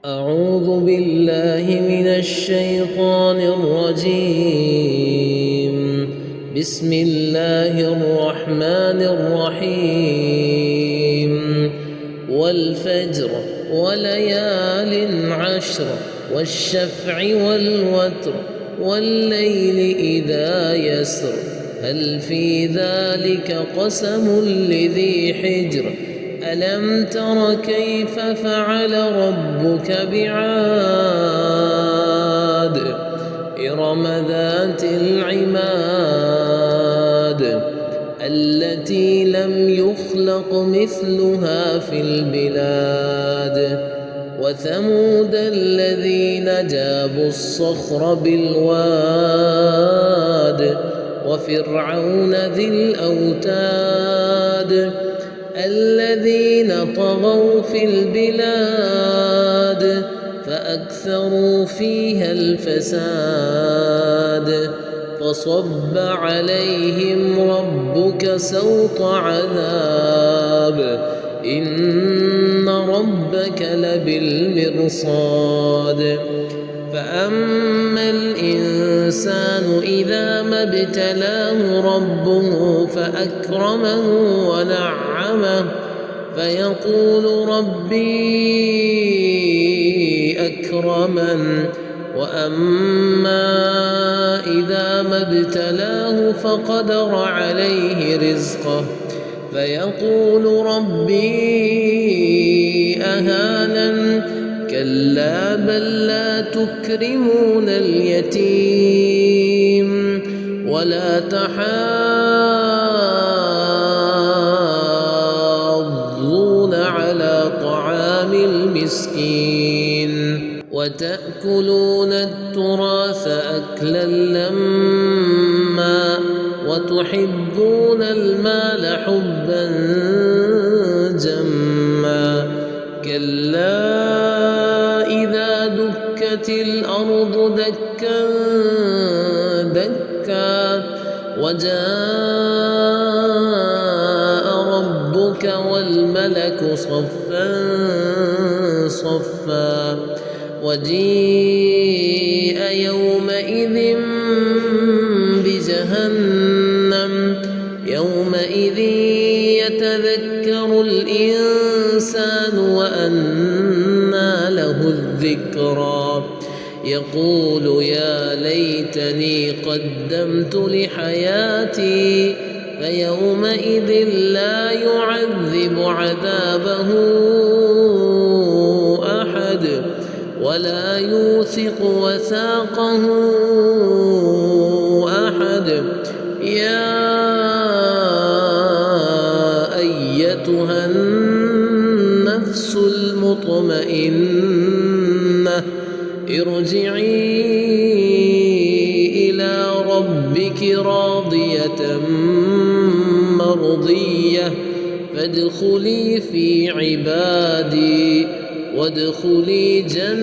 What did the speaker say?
أعوذ بالله من الشيطان الرجيم. بسم الله الرحمن الرحيم. والفجر وليال عشر والشفع والوتر والليل إذا يسر هل في ذلك قسم لذي حجر ألم تر كيف فعل ربك بعاد إرم ذات العماد التي لم يخلق مثلها في البلاد وثمود الذين جابوا الصخر بالواد وفرعون ذي الأوتاد الذين طغوا في البلاد فأكثروا فيها الفساد فصب عليهم ربك سوط عذاب إن ربك لبالمرصاد فأما الإنسان إذا ما ابتلاه ربه فأكرمه ونعمه فيقول ربي أكرمن وأما إذا ما ابتلاه فقدر عليه رزقه فيقول ربي أهانن كلا بل لا تكرمون اليتيم ولا تحاضون على طعام المسكين وتأكلون التراث أكلا لما وتحبون المال حبا جما كلا إذا دكت الأرض دكا دكا وجاء ربك والملك صفا صفا وجيء يومئذ بجهنم يومئذ يتذكر الإنسان وأنى له الذكرى يقول يا ليتني قدمت لحياتي فيومئذ لا يعذب عذابه أحد ولا يوثق وثاقه أحد يا أيتها النفس المطمئنة ارجعي إلى ربك راضية مرضية فادخلي في عبادي وادخلي جنتي.